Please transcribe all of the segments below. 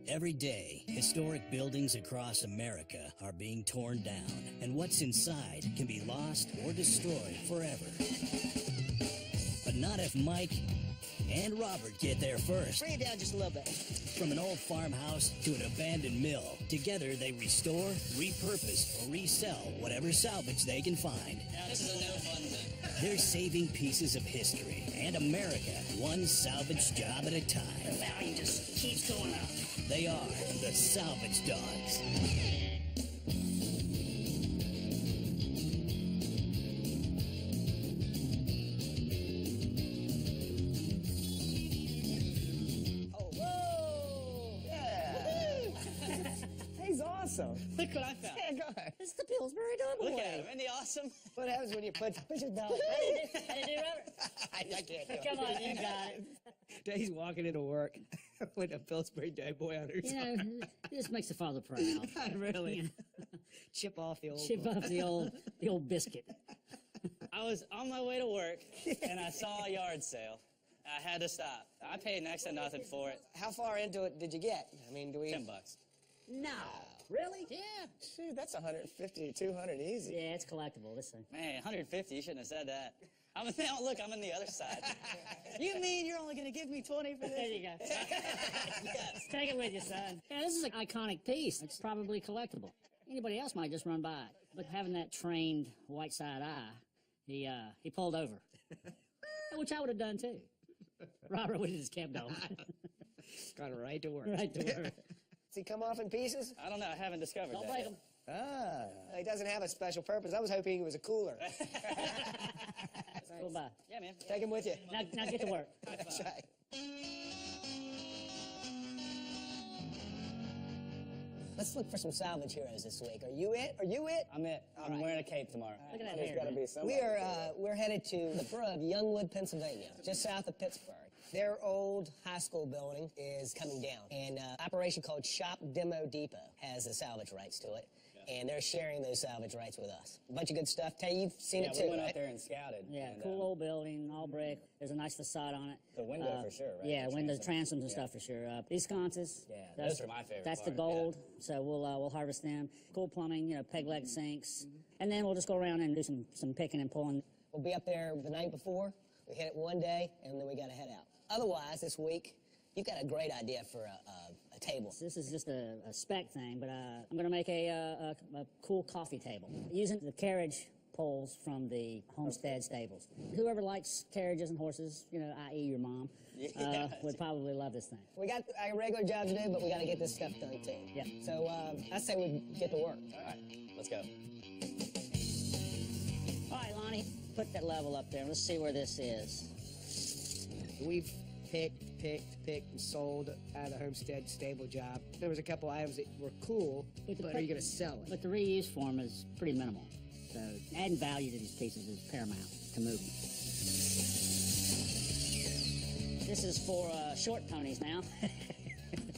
Every day, historic buildings across America are being torn down, and what's inside can be lost or destroyed forever. But not if Mike and Robert get there first. Bring it down just a little bit. From an old farmhouse to an abandoned mill, together they restore, repurpose, or resell whatever salvage they can find. Now, this is a no fun thing. They're saving pieces of history and America, one salvage job at a time. The value just keeps going up. They are the Salvage Dawgs. He's awesome. Look what I found. Yeah, go ahead. It's the Pillsbury Doughboy. Look at him. Isn't he awesome? What happens when you push it down? How you do, Robert? I can't do it. Come on, you got it. Dave's walking into work with a Pillsbury Doughboy on her You know, it just makes the father proud. Really? Chip off the old Chip one. off the old biscuit. I was on my way to work, and I saw a yard sale. I had to stop. I paid next to nothing for it. How far into it did you get? I mean, do we... $10. No. Really? Yeah. Shoot, that's 150 to 200 easy. Yeah, it's collectible, this thing. Man, 150, you shouldn't have said that. Look, I'm on the other side. You mean you're only going to give me 20 for this? There you go. Yes. Take it with you, son. Yeah, this is an iconic piece. It's probably collectible. Anybody else might just run by it. But having that trained white side eye, he pulled over. Which I would have done, too. Robert would have just kept on. Gone right to work. Right to work. Does he come off in pieces? I don't know. I haven't discovered Don't that break yet. them. He doesn't have a special purpose. I was hoping he was a cooler. Go by. Yeah, man. Take him with you. Now get to work. That's right. Let's look for some salvage heroes this week. Are you it? Are you it? I'm it. I'm wearing a cape tomorrow. Look at that There's hair, got to man. be somebody. We're headed to the borough of Youngwood, Pennsylvania, just south of Pittsburgh. Their old high school building is coming down, and an operation called Shop Demo Depot has the salvage rights to it, and they're sharing those salvage rights with us. A bunch of good stuff. Tay, you've seen it too, we went right? out there and scouted. Yeah, and, cool old building, all brick. There's a nice facade on it. The window for sure, right? Yeah, The windows, transoms. transoms and stuff for sure. These sconces. Yeah, that's- those are my favorite That's the part, gold. So we'll harvest them. Cool plumbing, peg leg sinks, and then we'll just go around and do some picking and pulling. We'll be up there the night before. We hit it one day, and then we got to head out. Otherwise, this week, you've got a great idea for a table. This is just a spec thing, but I'm going to make a cool coffee table using the carriage poles from the Homestead stables. Whoever likes carriages and horses, i.e. your mom, would probably love this thing. We got our regular job to do, but we got to get this stuff done too. Yeah. So I say we get to work. All right, let's go. All right, Lonnie, put that level up there. Let's see where this is. We've picked, and sold out of the Homestead stable job. There was a couple items that were cool, but are you going to sell it? But the reuse form is pretty minimal. So adding value to these pieces is paramount to moving. This is for short ponies now.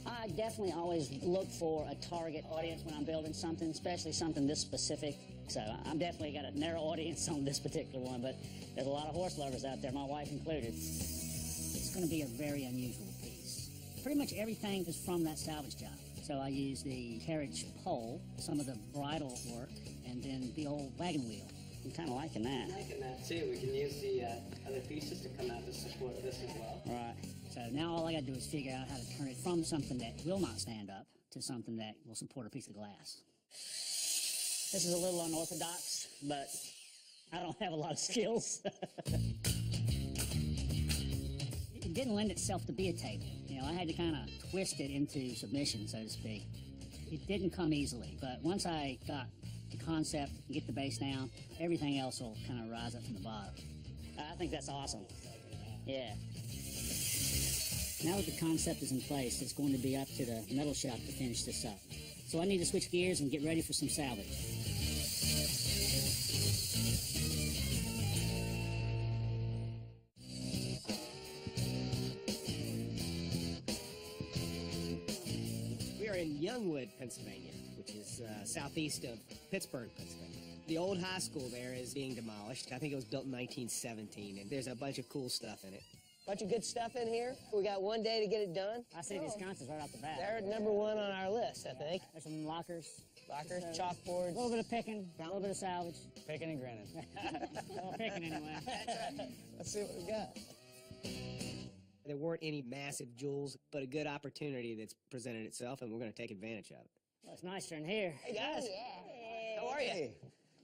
I definitely always look for a target audience when I'm building something, especially something this specific. So I'm definitely got a narrow audience on this particular one, but there's a lot of horse lovers out there, my wife included. It's going to be a very unusual piece. Pretty much everything is from that salvage job. So I use the carriage pole, some of the bridle work, and then the old wagon wheel. I'm kind of liking that. I'm liking that too. We can use the other pieces to come out to support this as well. Right. So now all I got to do is figure out how to turn it from something that will not stand up to something that will support a piece of glass. This is a little unorthodox, but I don't have a lot of skills. It didn't lend itself to be a table. I had to kind of twist it into submission, so to speak. It didn't come easily, but once I got the concept, get the base down, everything else will kind of rise up from the bottom. I think that's awesome. Yeah. Now that the concept is in place, it's going to be up to the metal shop to finish this up. So I need to switch gears and get ready for some salvage. We are in Youngwood, Pennsylvania, which is southeast of Pittsburgh, Pennsylvania. The old high school there is being demolished. I think it was built in 1917, and there's a bunch of cool stuff in it. Bunch of good stuff in here. We got one day to get it done. I see the ensconces right off the bat. They're number one on our list, I think. There's some lockers. Lockers, So, chalkboards. A little bit of picking, a little bit of salvage. Picking and grinning. Well, picking anyway. Let's see what we got. There weren't any massive jewels, but a good opportunity that's presented itself, and we're going to take advantage of it. Well, it's nicer in here. Hey, guys. How are you?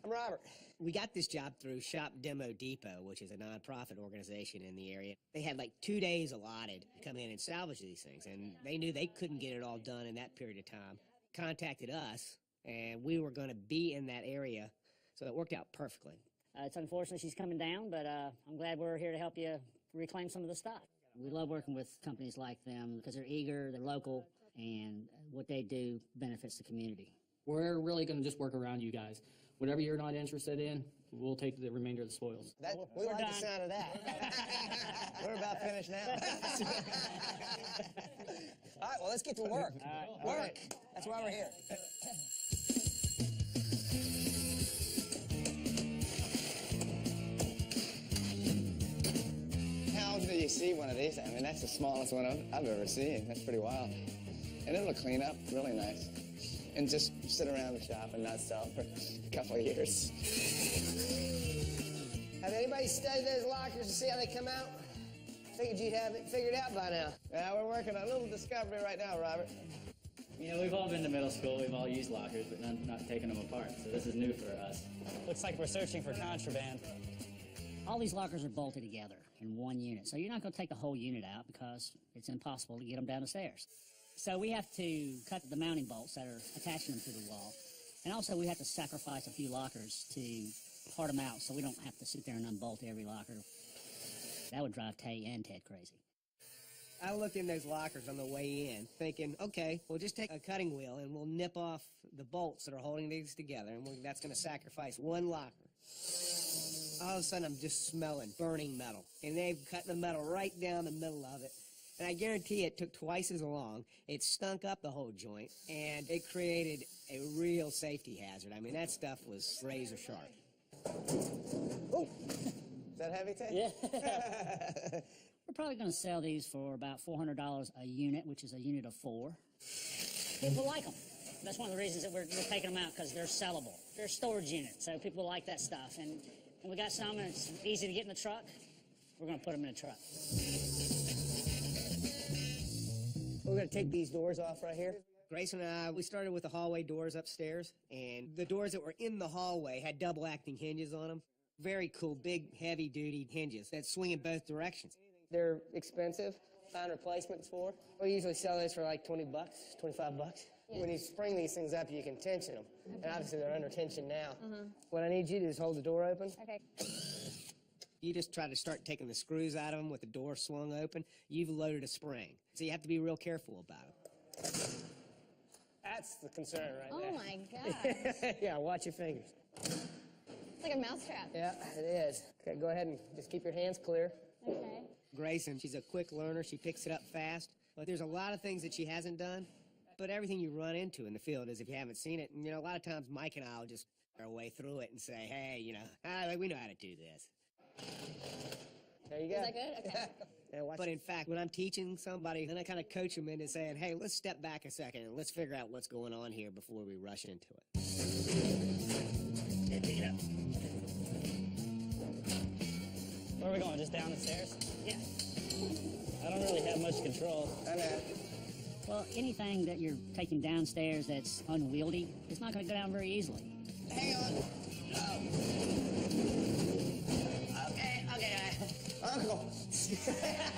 I'm Robert. We got this job through Shop Demo Depot, which is a nonprofit organization in the area. They had like 2 days allotted to come in and salvage these things, and they knew they couldn't get it all done in that period of time. Contacted us, and we were going to be in that area, so it worked out perfectly. It's unfortunate she's coming down, but I'm glad we're here to help you reclaim some of the stock. We love working with companies like them because they're eager, they're local, and what they do benefits the community. We're really going to just work around you guys. Whatever you're not interested in, we'll take the remainder of the spoils. We like done. the sound of that. We're about finished now. All right, well, let's get to work. Work. That's why we're here. How do you see one of these? I mean, that's the smallest one I've ever seen. That's pretty wild. And it'll clean up really nice. And just sit around the shop and not sell for a couple of years. Have anybody studied those lockers to see how they come out? Figured you'd have it figured out by now. Yeah, we're working on a little discovery right now, Robert. You know, we've all been to middle school, we've all used lockers, but not taking them apart, so this is new for us. Looks like we're searching for contraband. All these lockers are bolted together in one unit, so you're not going to take the whole unit out because it's impossible to get them down the stairs. So we have to cut the mounting bolts that are attaching them to the wall. And also we have to sacrifice a few lockers to part them out so we don't have to sit there and unbolt every locker. That would drive Tay and Ted crazy. I looked in those lockers on the way in, thinking, okay, we'll just take a cutting wheel and we'll nip off the bolts that are holding these together, and that's going to sacrifice one locker. All of a sudden, I'm just smelling burning metal, and they've cut the metal right down the middle of it. And I guarantee it took twice as long. It stunk up the whole joint, and it created a real safety hazard. I mean, that stuff was razor sharp. Oh, is that heavy, Ted? Yeah. We're probably going to sell these for about $400 a unit, which is a unit of 4. People like them. That's one of the reasons that we're taking them out, because they're sellable. They're a storage unit, so people like that stuff. And we got some, and it's easy to get in the truck. We're going to put them in the truck. We're going to take these doors off right here. Grayson and I, we started with the hallway doors upstairs, and the doors that were in the hallway had double-acting hinges on them. Very cool, big, heavy-duty hinges that swing in both directions. They're expensive. Find replacements for. We usually sell those for like 20 bucks, 25 bucks. Yeah. When you spring these things up, you can tension them. Okay. And obviously they're under tension now. What I need you to do is hold the door open. Okay. You just try to start taking the screws out of them with the door swung open. You've loaded a spring. So you have to be real careful about it. That's the concern right there. Oh my gosh. Yeah, watch your fingers. It's like a mousetrap. Yeah, it is. Okay, go ahead and just keep your hands clear. Okay. Grayson, she's a quick learner. She picks it up fast. But there's a lot of things that she hasn't done. But everything you run into in the field is if you haven't seen it. And, you know, a lot of times Mike and I will just our way through it and say, hey, you know, we know how to do this. There you go. Is that good? Okay. Yeah, but in fact, when I'm teaching somebody, then I kind of coach them into saying, hey, let's step back a second and let's figure out what's going on here before we rush into it. Where are we going, just down the stairs? Yeah. I don't really have much control. I know. Well, anything that you're taking downstairs that's unwieldy, it's not going to go down very easily. Hang on. Okay. Uncle.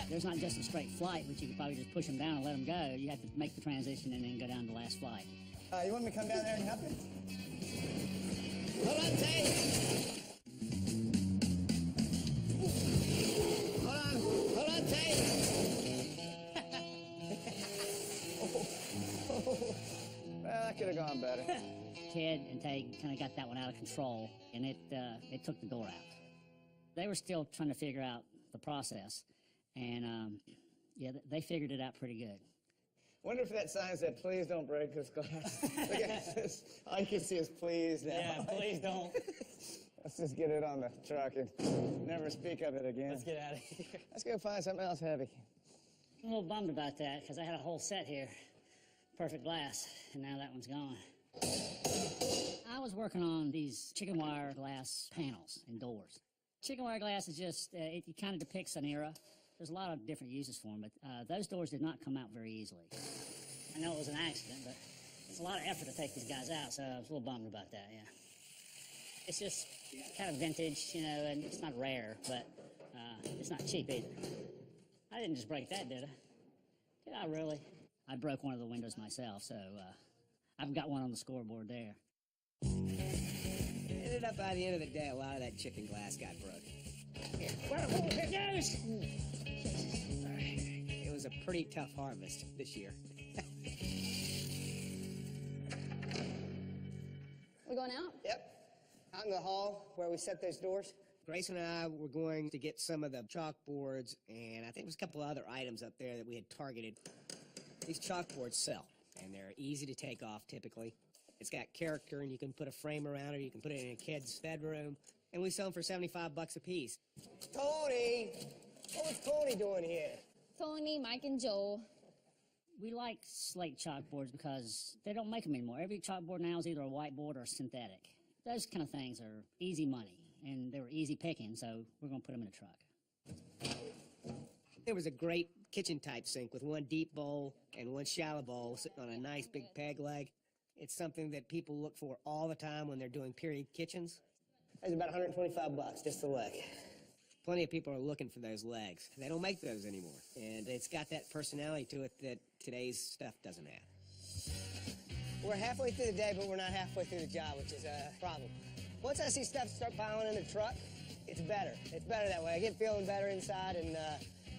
There's not just a straight flight, which you could probably just push them down and let them go. You have to make the transition and then go down to the last flight. You want me to come down there and help you? Hold on, Tay. Hold on, Tay. Well, that could have gone better. Ted and Tay kind of got that one out of control, and it took the door out. They were still trying to figure out the process, and yeah, they figured it out pretty good. Wonder if that sign said, please don't break this glass. Look at this. All you can see is please now. Yeah, please don't. Let's just get it on the truck and never speak of it again. Let's get out of here. Let's go find something else heavy. I'm a little bummed about that because I had a whole set here, perfect glass, and now that one's gone. I was working on these chicken wire glass panels and doors. Chicken wire glass is just, it kind of depicts an era. There's a lot of different uses for them, but those doors did not come out very easily. I know it was an accident, but it's a lot of effort to take these guys out, so I was a little bummed about that, yeah. It's just kind of vintage, you know, and it's not rare, but it's not cheap either. I didn't just break that, did I? Did I really? I broke one of the windows myself, so I've got one on the scoreboard there. Ended up by the end of the day, a lot of that chicken glass got broken. Here it goes! It was a pretty tough harvest this year. We going out? Yep. Out in the hall where we set those doors. Grace and I were going to get some of the chalkboards, and I think there's a couple of other items up there that we had targeted. These chalkboards sell, and they're easy to take off typically. It's got character, and you can put a frame around it, you can put it in a kid's bedroom, and we sell them for 75 bucks a piece. Tony! What was Tony doing here? Tony, Mike, and Joe. We like slate chalkboards because they don't make them anymore. Every chalkboard now is either a whiteboard or synthetic. Those kind of things are easy money, and they were easy picking, so we're going to put them in a truck. There was a great kitchen-type sink with one deep bowl and one shallow bowl sitting on a nice big peg leg. It's something that people look for all the time when they're doing period kitchens. It's about 125 bucks, just the leg. Plenty of people are looking for those legs. They don't make those anymore. And it's got that personality to it that today's stuff doesn't have. We're halfway through the day, but we're not halfway through the job, which is a problem. Once I see stuff start piling in the truck, it's better. It's better that way. I get feeling better inside and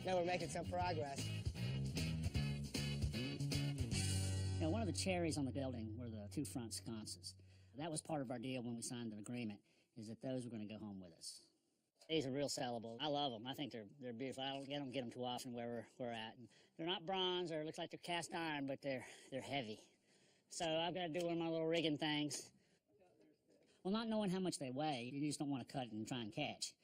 know we're making some progress. You know, one of the cherries on the building were the two front sconces. That was part of our deal when we signed the agreement, is that those were going to go home with us. These are real sellable. I love them. I think they're beautiful. I don't get them too often where we're at. And they're not bronze or it looks like they're cast iron, but they're heavy. So I've got to do one of my little rigging things. Well, not knowing how much they weigh, you just don't want to cut and try and catch.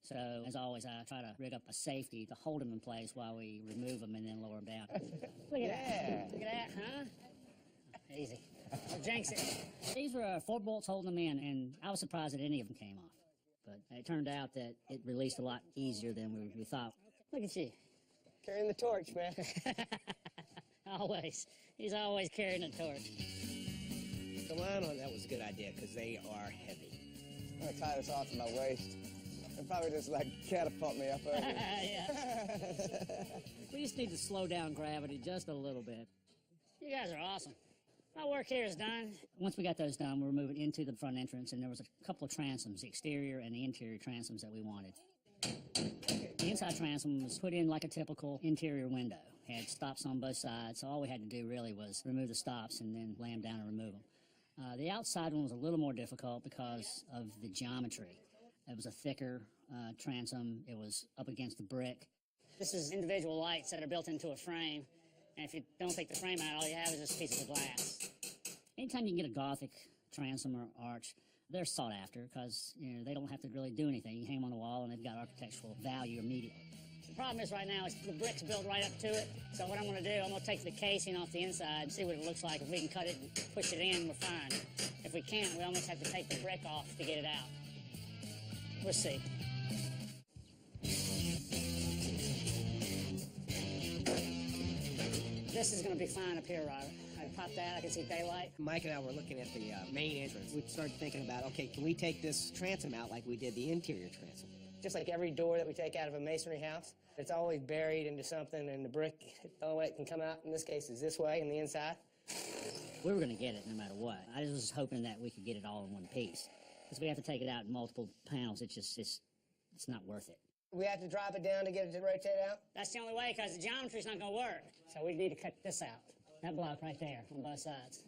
So, as always, I try to rig up a safety to hold them in place while we remove them and then lower them down. Look at that. Look at that, huh? Easy. I'll jinx it. These were 4 bolts holding them in, and I was surprised that any of them came off. But it turned out that it released a lot easier than we thought. Look at you. Carrying the torch, man. Always. He's always carrying a torch. The line on that was a good idea because they are heavy. I'm going to tie this off to my waist. It'll probably just, like, catapult me up over. Yeah. We just need to slow down gravity just a little bit. You guys are awesome. My work here is done. Once we got those done, we were moving into the front entrance, and there was a couple of transoms, the exterior and the interior transoms that we wanted. The inside transom was put in like a typical interior window. It had stops on both sides, so all we had to do really was remove the stops and then lay them down and remove them. The outside one was a little more difficult because of the geometry. It was a thicker transom. It was up against the brick. This is individual lights that are built into a frame. And if you don't take the frame out, all you have is this piece of glass. Anytime you can get a Gothic transom or arch, they're sought after because they don't have to really do anything. You hang them on the wall and they've got architectural value immediately. The problem is right now is the brick's built right up to it. So what I'm going to do, I'm going to take the casing off the inside and see what it looks like. If we can cut it and push it in, we're fine. If we can't, we almost have to take the brick off to get it out. We'll see. This is going to be fine up here, Robert. I can pop that, I can see daylight. Mike and I were looking at the main entrance. We started thinking about, okay, can we take this transom out like we did the interior transom? Just like every door that we take out of a masonry house, it's always buried into something, and the brick, the only way it can come out in this case is this way, in the inside. We were going to get it no matter what. I just was hoping that we could get it all in one piece. Because we have to take it out in multiple panels. It's not worth it. We have to drop it down to get it to rotate out? That's the only way, because the geometry's not going to work. So we need to cut this out. That block right there on both sides.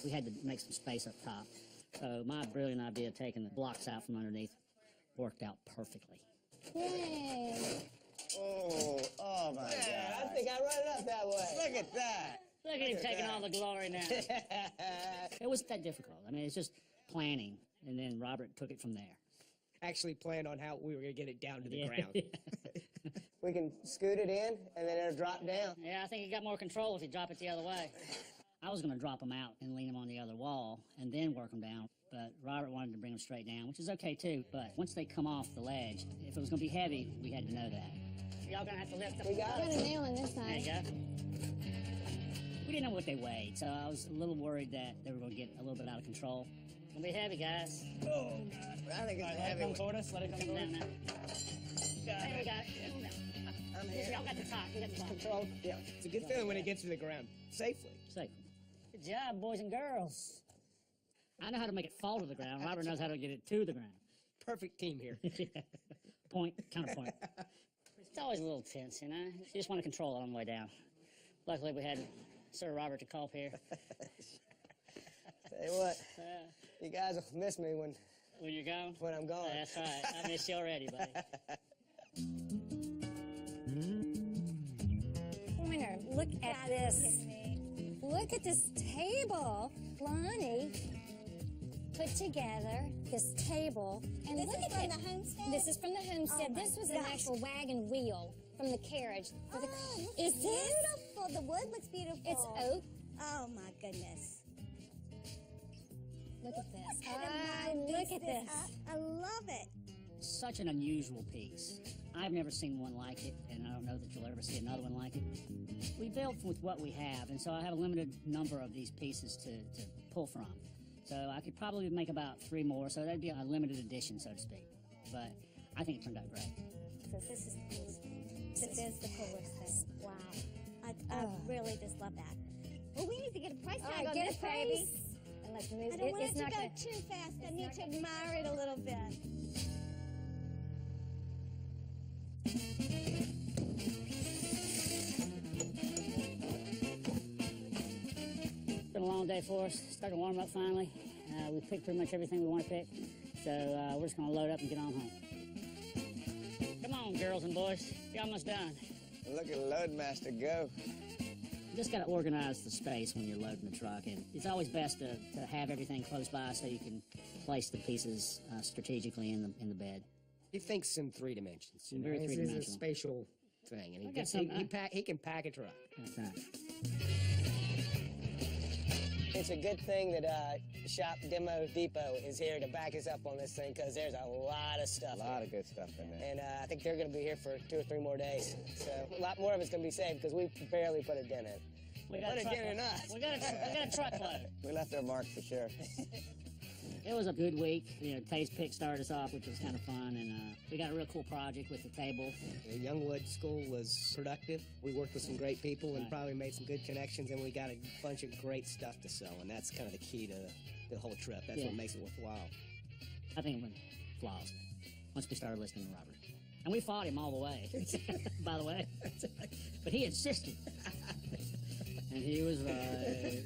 We had to make some space up top. So my brilliant idea of taking the blocks out from underneath worked out perfectly. Yay! Oh my God. I think I run it up that way. Look at that. Look at him taking all the glory now. It wasn't that difficult. I mean, it's just planning. and then Robert took it from there. Actually planned on how we were going to get it down to the ground. We can scoot it in, and then it'll drop down. Yeah, I think you got more control if you drop it the other way. I was going to drop them out and lean them on the other wall and then work them down, but Robert wanted to bring them straight down, which is okay too. But once they come off the ledge, if it was going to be heavy, we had to know that. Y'all going to have to lift them. We got Got it. a nail on this There side. you go. We didn't know what they weighed, so I was a little worried that they were going to get a little bit out of control. It's going to be heavy, guys. Oh, God. I think it's Let it heavy. come toward us. Let it come toward us. Down now. There we got it. I'm here. Y'all got the top. We got the top. Control. Yeah. It's a good feeling when it gets to the ground safely. Safe. Good job, boys and girls. I know how to make it fall to the ground. Robert knows how to get it to the ground. Perfect team here. Point, counterpoint. It's always a little tense, you know? You just want to control it on the way down. Luckily, we had Sir Robert to call up here. Tell you what, you guys will miss me when You're going? I'm gone. That's right. I miss you already, buddy. Pointer, look at this. Look at this table. Lonnie put together this table. And This look is at from it. the homestead? This is from the homestead. Oh my This was an gosh. actual wagon wheel from the carriage. For the, Oh, is it's this? beautiful. The wood looks beautiful. It's oak. Oh my goodness. Look at this. Kind of Ah, mine look mixed at this this. up. I love it. Such an unusual piece. I've never seen one like it, and I don't know that you'll ever see another one like it. We built with what we have, and so I have a limited number of these pieces to pull from. So I could probably make about 3 more, so that'd be a limited edition, so to speak. But I think it turned out great. This is the coolest thing. This is the coolest thing. Wow. I really just love that. Well, we need to get a price All tag right, on get this a baby. price. And let's move I don't want it it's to not go gonna- too fast. I need to admire it a little bit. It's been a long day for us. Starting to warm up finally. We picked pretty much everything we want to pick. So we're just going to load up and get on home. Come on, girls and boys. You're almost done. Look at Loadmaster go. You just got to organize the space when you're loading the truck. And it's always best to have everything close by so you can place the pieces strategically in the bed. He thinks in 3 dimensions. You know? Very This is a three-dimensional. spatial thing, and I got some- he can pack a truck. That's right. It's a good thing that Shop Demo Depot is here to back us up on this thing, because there's a lot of stuff. A lot of good stuff in there. And I think they're going to be here for 2 or 3 more days. So a lot more of it's going to be saved because we barely put a dent in. We Put a dent in us. We got a truckload. We left our mark for sure. It was a good week. You know, Taste Pick started us off, which was kind of fun, and we got a real cool project with the table. The Youngwood School was productive. We worked with some great people and Right. probably made some good connections, and we got a bunch of great stuff to sell, and that's kind of the key to the whole trip. That's Yeah. what makes it worthwhile. I think it went flawless once we started listening to Robert. And we fought him all the way, by the way. But he insisted. And he was right.